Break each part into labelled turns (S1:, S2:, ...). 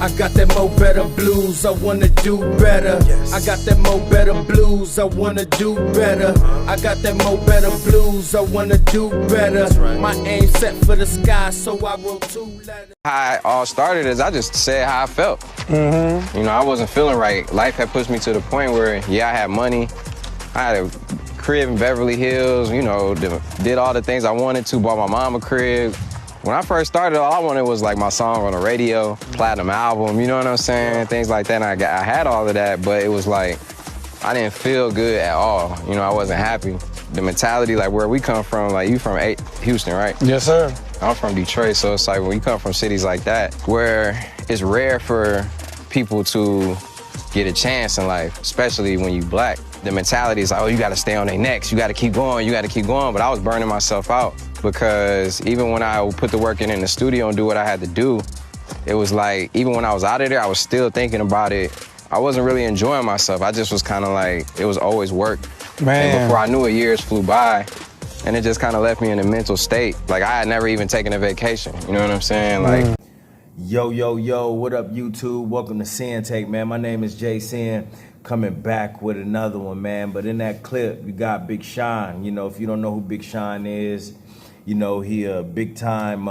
S1: I got that mo better blues, I wanna do better. I got that mo better blues, I wanna do better. I got that mo better blues, I wanna do better. My aim set for the sky, so I wrote 2 letters.
S2: How it all started is I just said how I felt. You know, I wasn't feeling right. Life had pushed me to the point where, yeah, I had money. I had a crib in Beverly Hills, you know, did all the things I wanted to, bought my mom a crib. When I first started, all I wanted was like my song on the radio, platinum album, you know what I'm saying? Things like that. And I had all of that, but it was like, I didn't feel good at all. You know, I wasn't happy. The mentality, like where we come from, like you from Houston, right?
S3: Yes, sir.
S2: I'm from Detroit, so it's like when you come from cities like that, where it's rare for people to get a chance in life, especially when you black. The mentality is like, oh, you gotta stay on their necks, you gotta keep going, you gotta keep going. But I was burning myself out because even when I would put the work in the studio and do what I had to do, it was like, even when I was out of there, I was still thinking about it. I wasn't really enjoying myself. I just was kind of like, it was always work.
S3: Man.
S2: And before I knew it, years flew by, and it just kind of left me in a mental state. Like I had never even taken a vacation, you know what I'm saying? Like.
S1: Yo, yo, yo, what up, YouTube? Welcome to Sinn-Take, man. My name is Jay Sin, coming back with another one, man. But in that clip, you got Big Sean. You know, if you don't know who Big Sean is, you know, he a big-time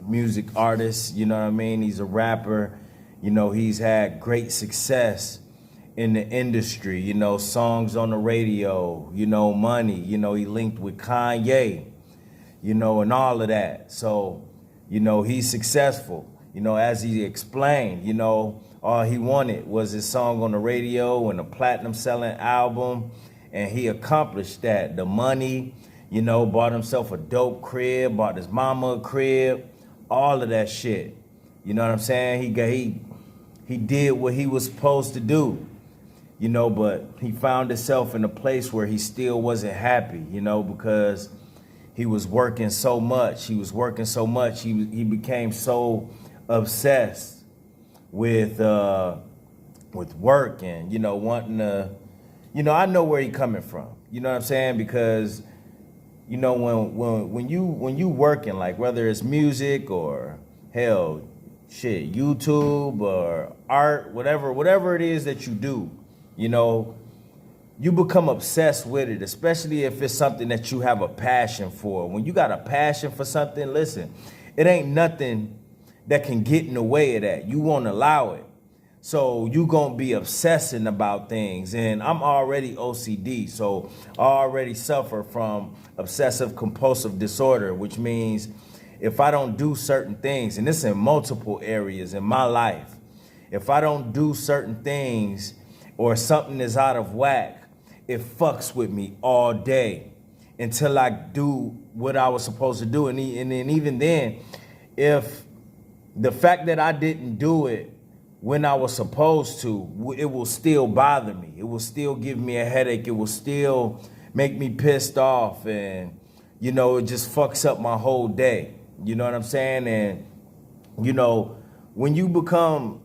S1: music artist, you know what I mean? He's a rapper. You know, he's had great success in the industry, you know, songs on the radio, you know, money. You know, he linked with Kanye, you know, and all of that. So, you know, he's successful. You know, as he explained, you know, all he wanted was his song on the radio and a platinum-selling album, and he accomplished that. The money, you know, bought himself a dope crib, bought his mama a crib, all of that shit. You know what I'm saying? He did what he was supposed to do, you know, but he found himself in a place where he still wasn't happy, you know, because he was working so much. He became so obsessed with work and, you know, wanting to, you know, I know where he coming from. You know what I'm saying? Because, you know, when you working, like whether it's music or hell, shit, YouTube or art, whatever it is that you do, you know, you become obsessed with it, especially if it's something that you have a passion for. When you got a passion for something, listen, it ain't nothing that can get in the way of that. You won't allow it. So you gonna be obsessing about things. And I'm already OCD, so I already suffer from obsessive compulsive disorder, which means if I don't do certain things, and this in multiple areas in my life, if I don't do certain things or something is out of whack, it fucks with me all day until I do what I was supposed to do. And then even then, if the fact that I didn't do it when I was supposed to, it will still bother me. It will still give me a headache. It will still make me pissed off. And, you know, it just fucks up my whole day. You know what I'm saying? And, you know, when you become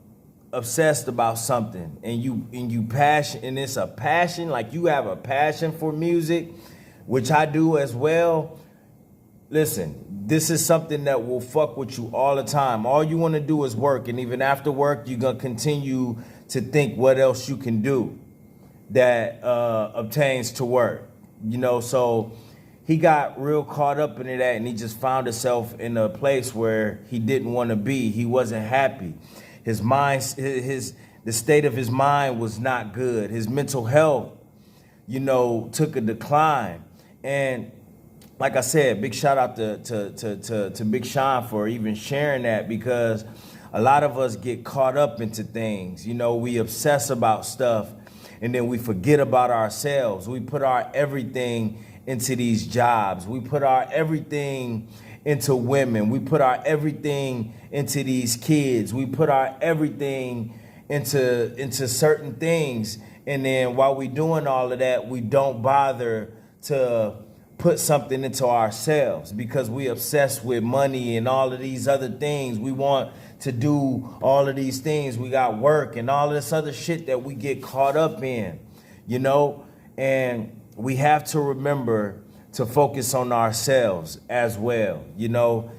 S1: obsessed about something and you passion, and it's a passion, like you have a passion for music, which I do as well. Listen, this is something that will fuck with you all the time. All you want to do is work, and even after work, you're going to continue to think what else you can do that obtains to work. You know, so he got real caught up into that, and he just found himself in a place where he didn't want to be. He wasn't happy. His mind, the state of his mind was not good. His mental health, you know, took a decline. And like I said, big shout out to Big Sean for even sharing that, because a lot of us get caught up into things. You know, we obsess about stuff and then we forget about ourselves. We put our everything into these jobs. We put our everything into women. We put our everything into these kids. We put our everything into certain things. And then while we're doing all of that, we don't bother to put something into ourselves because we obsessed with money and all of these other things. We want to do all of these things. We got work and all this other shit that we get caught up in, you know? And we have to remember to focus on ourselves as well, you know?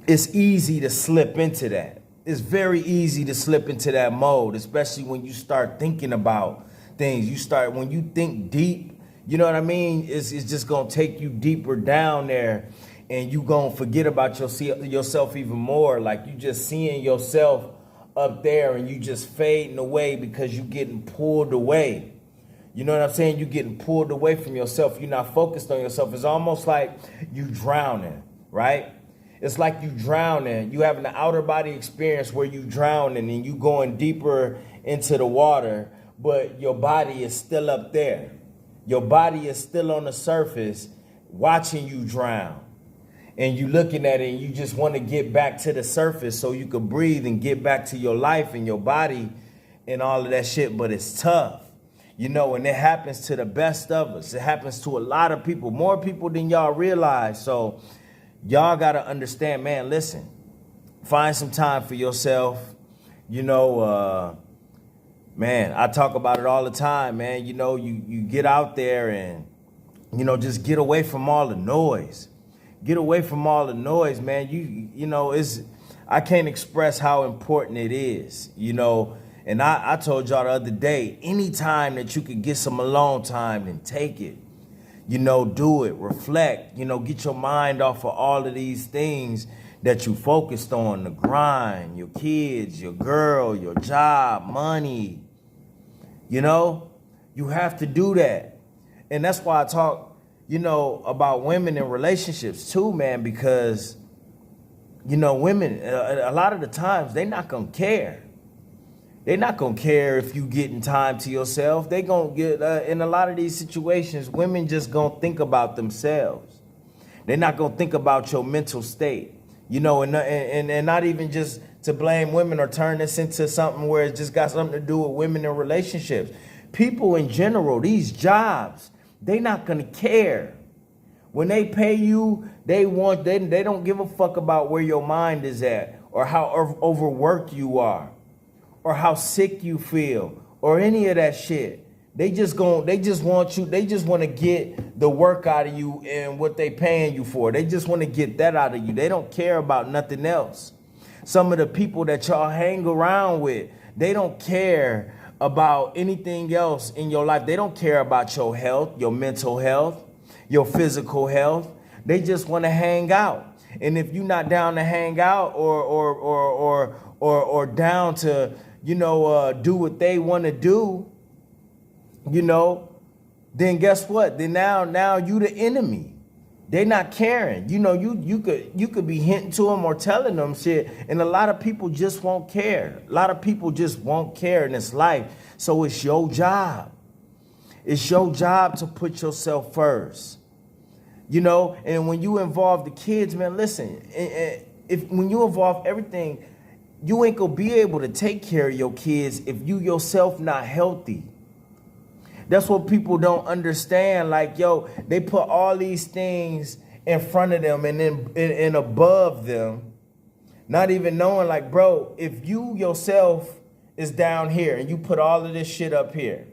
S1: It's easy to slip into that. it's very easy to slip into that mode, especially when you start thinking about things. When you think deep, you know what I mean? It's just gonna take you deeper down there, and you gonna forget about yourself even more. Like you just seeing yourself up there, and you just fading away because you getting pulled away. You know what I'm saying? You're getting pulled away from yourself. You're not focused on yourself. It's almost like you drowning, right? It's like you drowning. You having an outer body experience where you drowning and you going deeper into the water, but your body is still up there. Your body is still on the surface watching you drown. And you looking at it and you just want to get back to the surface so you can breathe and get back to your life and your body and all of that shit, but it's tough. You know, and it happens to the best of us. It happens to a lot of people, more people than y'all realize. So y'all got to understand, man, listen, find some time for yourself. You know, man, I talk about it all the time, man. You know, you get out there and, you know, just get away from all the noise. Get away from all the noise, man. You know, I can't express how important it is, you know. And I told y'all the other day, anytime that you could get some alone time, then take it. You know, do it, reflect, you know, get your mind off of all of these things that you focused on, the grind, your kids, your girl, your job, money. You know, you have to do that. And that's why I talk, you know, about women in relationships too, man, because, you know, women, a lot of the times, they not gonna care. They're not going to care if you getting time to yourself. They going to get, in a lot of these situations, women just going to think about themselves. They're not going to think about your mental state. You know, and not even just to blame women or turn this into something where it's just got something to do with women in relationships. People in general, these jobs, they not going to care. When they pay you, they don't give a fuck about where your mind is at or how overworked you are, or how sick you feel, or any of that shit. They just want to get the work out of you and what they paying you for. They just want to get that out of you. They don't care about nothing else. Some of the people that y'all hang around with, they don't care about anything else in your life. They don't care about your health, your mental health, your physical health. They just want to hang out. And if you're not down to hang out or down to, you know, do what they want to do, you know, then guess what? Then now you the enemy. They not caring. You know, you could be hinting to them or telling them shit, and a lot of people just won't care. A lot of people just won't care in this life. So it's your job. It's your job to put yourself first. You know, and when you involve the kids, man, listen, when you involve everything, you ain't gonna be able to take care of your kids if you yourself not healthy. That's what people don't understand. Like, yo, they put all these things in front of them and then and above them, not even knowing, like, bro, if you yourself is down here and you put all of this shit up here,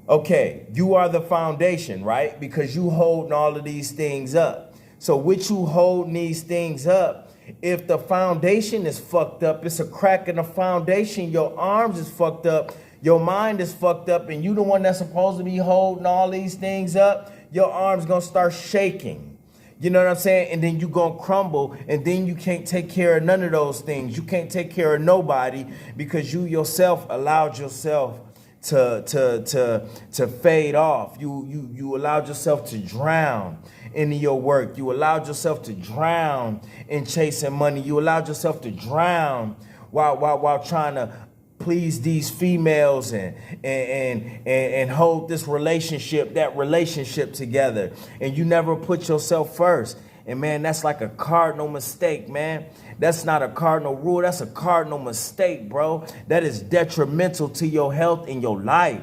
S1: okay, you are the foundation, right? Because you holding all of these things up. So with you holding these things up, if the foundation is fucked up, it's a crack in the foundation, your arms is fucked up, your mind is fucked up, and you the one that's supposed to be holding all these things up, your arms gonna start shaking. You know what I'm saying? And then you gonna crumble, and then you can't take care of none of those things. You can't take care of nobody because you yourself allowed yourself to fade off. You allowed yourself to drown into your work. You allowed yourself to drown in chasing money. You allowed yourself to drown while trying to please these females and hold this relationship, that relationship together. And you never put yourself first. And man, that's like a cardinal mistake, man. That's not a cardinal rule. That's a cardinal mistake, bro. That is detrimental to your health and your life.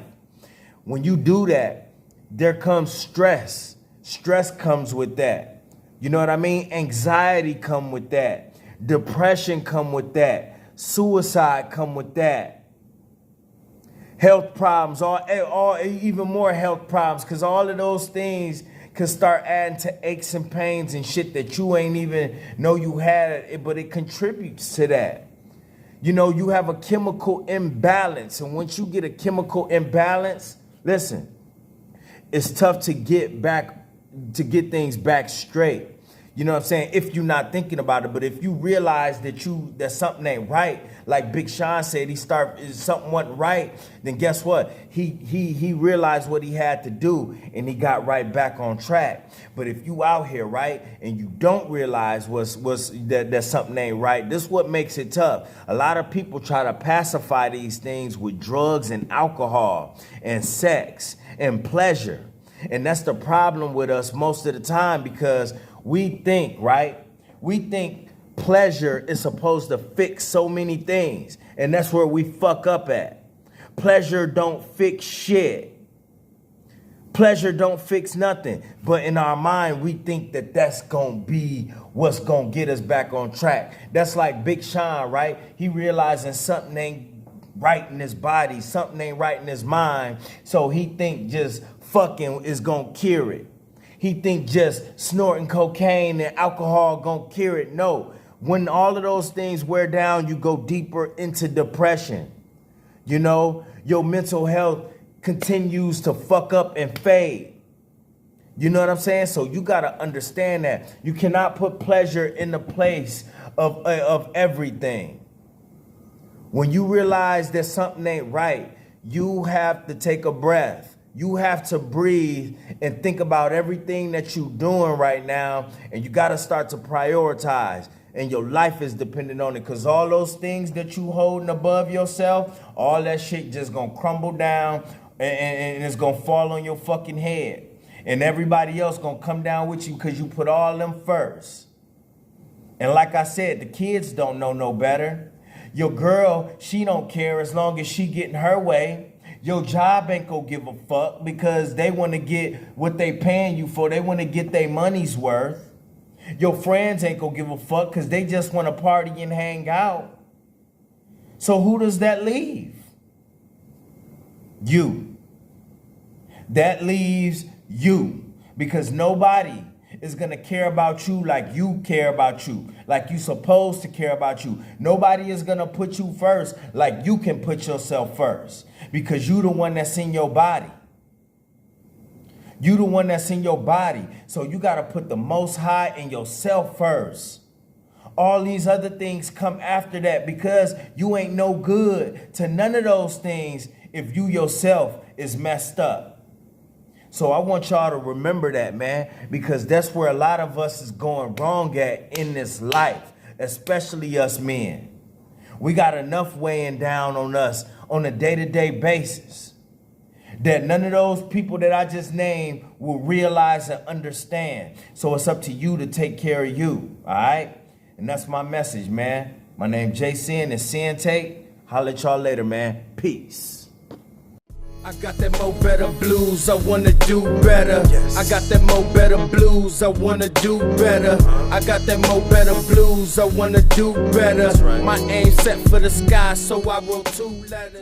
S1: When you do that, there comes stress. Stress comes with that. You know what I mean? Anxiety come with that. Depression come with that. Suicide come with that. Health problems, all even more health problems, because all of those things can start adding to aches and pains and shit that you ain't even know you had, but it contributes to that. You know, you have a chemical imbalance. And once you get a chemical imbalance, listen, it's tough to get things back straight. You know what I'm saying? If you're not thinking about it, but if you realize that something ain't right, like Big Sean said, something wasn't right, then guess what? He realized what he had to do and he got right back on track. But if you out here, right, and you don't realize that something ain't right, this is what makes it tough. A lot of people try to pacify these things with drugs and alcohol and sex and pleasure. And that's the problem with us most of the time, because we think, right? We think pleasure is supposed to fix so many things. And that's where we fuck up at. Pleasure don't fix shit. Pleasure don't fix nothing. But in our mind, we think that that's going to be what's going to get us back on track. That's like Big Sean, right? He realizing something ain't right in his body. Something ain't right in his mind. So he think just fucking is going to cure it. He think just snorting cocaine and alcohol gonna cure it. No, when all of those things wear down, you go deeper into depression. You know, your mental health continues to fuck up and fade. You know what I'm saying? So you gotta understand that. You cannot put pleasure in the place of everything. When you realize that something ain't right, you have to take a breath. You have to breathe and think about everything that you're doing right now, and you got to start to prioritize, and your life is dependent on it, because all those things that you holding above yourself, all that shit just going to crumble down, and it's going to fall on your fucking head, and everybody else going to come down with you because you put all them first. And like I said, the kids don't know no better. Your girl, she don't care as long as she getting her way. Your job ain't gonna give a fuck because they want to get what they paying you for. They want to get their money's worth. Your friends ain't gonna give a fuck because they just want to party and hang out. So who does that leave? You. That leaves you, because nobody is going to care about you like you care about you, like you supposed to care about you. Nobody is going to put you first like you can put yourself first, because you the one that's in your body. You the one that's in your body. So you got to put the Most High in yourself first. All these other things come after that, because you ain't no good to none of those things if you yourself is messed up. So I want y'all to remember that, man, because that's where a lot of us is going wrong at in this life, especially us men. We got enough weighing down on us on a day-to-day basis that none of those people that I just named will realize and understand. So it's up to you to take care of you, all right? And that's my message, man. My name Jay Sinn, and Sinn-Take. Holla at y'all later, man. Peace. I got that mo better blues, I wanna do better. Yes. I got that mo better blues, I wanna do better. I got that mo better blues, I wanna do better. Right. My aim set for the sky, so I wrote 2 letters.